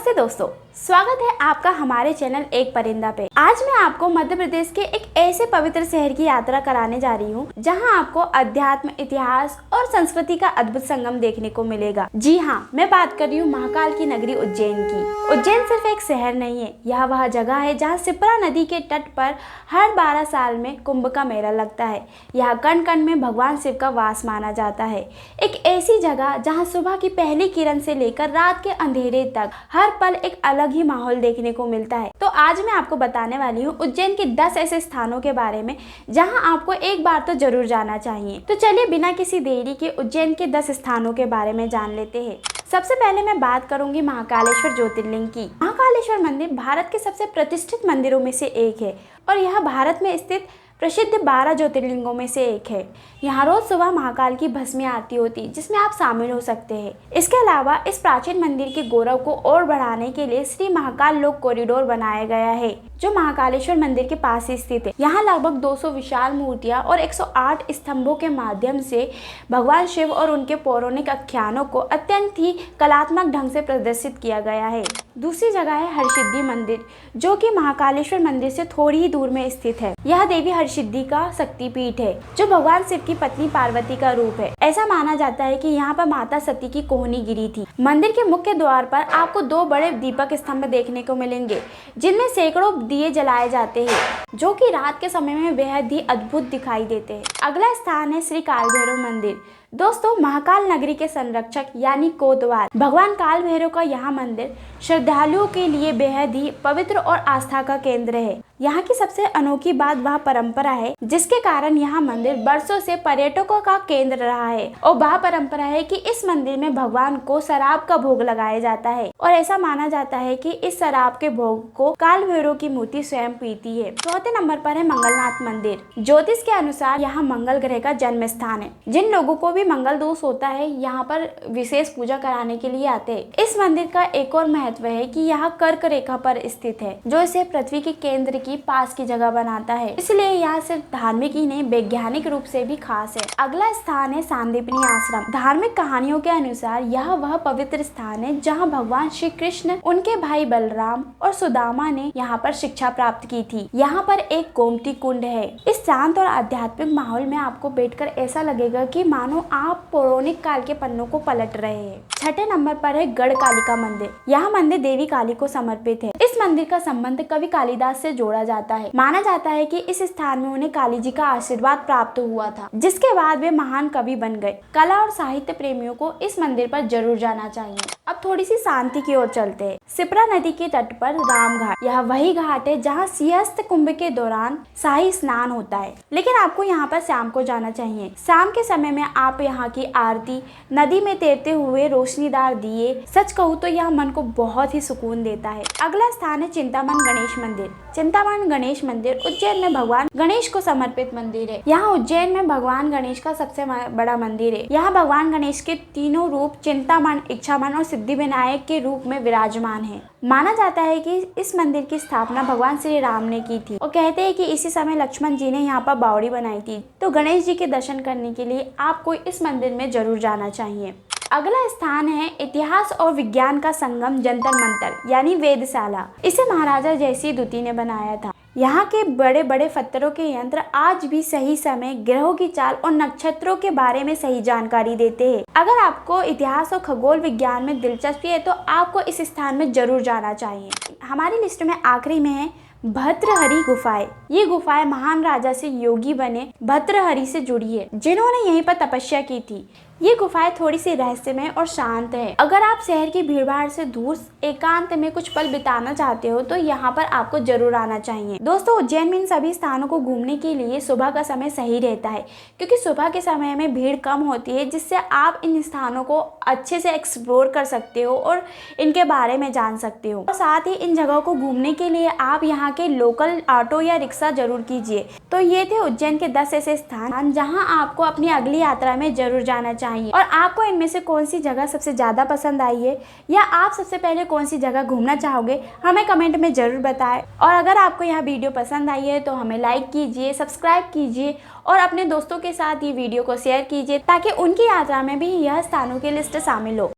नमस्ते दोस्तों, स्वागत है आपका हमारे चैनल एक परिंदा पे। आज मैं आपको मध्य प्रदेश के एक ऐसे पवित्र शहर की यात्रा कराने जा रही हूँ जहाँ आपको अध्यात्म, इतिहास और संस्कृति का अद्भुत संगम देखने को मिलेगा। जी हाँ, मैं बात कर रही हूँ महाकाल की नगरी उज्जैन की। उज्जैन सिर्फ एक शहर नहीं है, यह वह जगह है जहाँ शिप्रा नदी के तट पर हर 12 साल में कुंभ का मेला लगता है। यह कण कण में भगवान शिव का वास माना जाता है। एक ऐसी जगह जहाँ सुबह की पहली किरण से लेकर रात के अंधेरे तक हर पल एक अलग ही माहौल देखने को मिलता है। तो आज मैं आपको बताने वाली हूँ उज्जैन के 10 ऐसे स्थानों के बारे में जहाँ आपको एक बार तो जरूर जाना चाहिए। तो चलिए बिना किसी देरी के उज्जैन के 10 स्थानों के बारे में जान लेते हैं। सबसे पहले मैं बात करूंगी महाकालेश्वर ज्योतिर्लिंग की। महाकालेश्वर मंदिर भारत के सबसे प्रतिष्ठित मंदिरों में से एक है और यह भारत में स्थित प्रसिद्ध 12 ज्योतिर्लिंगों में से एक है। यहाँ रोज सुबह महाकाल की भस्मी आरती होती है जिसमें आप शामिल हो सकते हैं। इसके अलावा इस प्राचीन मंदिर के गौरव को और बढ़ाने के लिए श्री महाकाल लोक कॉरिडोर बनाया गया है जो महाकालेश्वर मंदिर के पास ही स्थित है। यहाँ लगभग 200 विशाल मूर्तियां और 108 स्तंभों के माध्यम से भगवान शिव और उनके पौराणिक आख्यानों को अत्यंत ही कलात्मक ढंग से प्रदर्शित किया गया है। दूसरी जगह है हरसिद्धि मंदिर जो कि महाकालेश्वर मंदिर से थोड़ी ही दूर में स्थित है। यह देवी हरसिद्धि का शक्तिपीठ है जो भगवान शिव की पत्नी पार्वती का रूप है। ऐसा माना जाता है कि यहाँ पर माता सती की कोहनी गिरी थी। मंदिर के मुख्य द्वार पर आपको 2 बड़े दीपक स्तंभ देखने को मिलेंगे जिनमें सैकड़ों दिए जलाए जाते हैं जो कि रात के समय में बेहद ही अद्भुत दिखाई देते हैं। अगला स्थान है श्री काल भैरव मंदिर। दोस्तों, महाकाल नगरी के संरक्षक यानी कोतवाल भगवान काल भैरव का यह मंदिर श्रद्धालुओं के लिए बेहद ही पवित्र और आस्था का केंद्र है। यहाँ की सबसे अनोखी बात वह परंपरा है जिसके कारण यह मंदिर बरसों से पर्यटकों का केंद्र रहा है। और वह परंपरा है कि इस मंदिर में भगवान को शराब का भोग लगाया जाता है और ऐसा माना जाता है कि इस शराब के भोग को काल भैरव की मूर्ति स्वयं पीती है। चौथे नंबर पर है मंगलनाथ मंदिर। ज्योतिष के अनुसार यहाँ मंगल ग्रह का जन्म स्थान है। जिन लोगों को भी मंगल दोष होता है यहाँ पर विशेष पूजा कराने के लिए आते हैं। इस मंदिर का एक और महत्व है कि यह कर्क रेखा पर स्थित है जो इसे पृथ्वी के केंद्र की पास की जगह बनाता है। इसलिए यह सिर्फ धार्मिक ही नहीं वैज्ञानिक रूप से भी खास है। अगला स्थान है सांदीपनी आश्रम। धार्मिक कहानियों के अनुसार यह वह पवित्र स्थान है जहाँ भगवान श्री कृष्ण, उनके भाई बलराम और सुदामा ने यहाँ पर शिक्षा प्राप्त की थी। यहाँ पर एक गोमती कुंड है। इस शांत और आध्यात्मिक माहौल में आपको बैठकर ऐसा लगेगा कि मानो आप पौराणिक काल के पन्नों को पलट रहे हैं। छठे नंबर पर है गढ़ कालिका मंदिर। यह मंदिर देवी काली को समर्पित है। इस मंदिर का संबंध कवि कालिदास से जोड़ा जाता है। माना जाता है कि इस स्थान में उन्हें काली जी का आशीर्वाद प्राप्त हुआ था जिसके बाद वे महान कवि बन गए। कला और साहित्य प्रेमियों को इस मंदिर पर जरूर जाना चाहिए। अब थोड़ी सी शांति की ओर चलते हैं। शिप्रा नदी के तट पर रामघाट। यह वही घाट है जहाँ सिंहस्थ कुंभ के दौरान शाही स्नान होता है, लेकिन आपको यहाँ पर शाम को जाना चाहिए। शाम के समय में आप यहाँ की आरती, नदी में तैरते हुए रोशनीदार दिए, सच कहूँ तो यह मन को बहुत ही सुकून देता है। अगला स्थान है चिंतामन गणेश मंदिर। चिंतामन गणेश मंदिर उज्जैन में भगवान गणेश को समर्पित मंदिर है। यहाँ उज्जैन में भगवान गणेश का सबसे बड़ा मंदिर है। यहाँ भगवान गणेश के तीनों रूप चिंतामन, इच्छामन और सिद्धि विनायक के रूप में विराजमान है। माना जाता है कि इस मंदिर की स्थापना भगवान श्री राम ने की थी और कहते हैं कि इसी समय लक्ष्मण जी ने यहाँ पर बावड़ी बनाई थी। तो गणेश जी के दर्शन करने के लिए आपको इस मंदिर में जरूर जाना चाहिए। अगला स्थान है इतिहास और विज्ञान का संगम जंतर मंतर यानी वेधशाला। इसे महाराजा जयसिंह द्वितीय ने बनाया था। यहाँ के बड़े बड़े पत्थरों के यंत्र आज भी सही समय, ग्रहों की चाल और नक्षत्रों के बारे में सही जानकारी देते हैं। अगर आपको इतिहास और खगोल विज्ञान में दिलचस्पी है तो आपको इस स्थान में जरूर जाना चाहिए। हमारी लिस्ट में आखिरी में है भर्तृहरि गुफाएं। ये गुफाएं महान राजा से योगी बने भर्तृहरि से जुड़ी है जिन्होंने यहीं पर तपस्या की थी। ये गुफाएं थोड़ी सी रहस्यमय और शांत है। अगर आप शहर की भीड़भाड़ से दूर एकांत में कुछ पल बिताना चाहते हो तो यहाँ पर आपको जरूर आना चाहिए। दोस्तों, उज्जैन में इन सभी स्थानों को घूमने के लिए सुबह का समय सही रहता है क्योंकि सुबह के समय में भीड़ कम होती है जिससे आप इन स्थानों को अच्छे से एक्सप्लोर कर सकते हो और इनके बारे में जान सकते हो। और साथ ही इन जगहों को घूमने के लिए आप यहाँ के लोकल ऑटो या रिक्शा जरूर कीजिए। तो ये थे उज्जैन के 10 ऐसे स्थान जहाँ आपको अपनी अगली यात्रा में जरूर जाना चाहिए। और आपको इनमें से कौन सी जगह सबसे ज्यादा पसंद आई है या आप सबसे पहले कौन सी जगह घूमना चाहोगे, हमें कमेंट में जरूर बताएं। और अगर आपको यह वीडियो पसंद आई है तो हमें लाइक कीजिए, सब्सक्राइब कीजिए और अपने दोस्तों के साथ ये वीडियो को शेयर कीजिए ताकि उनकी यात्रा में भी यह स्थानों की लिस्ट शामिल हो।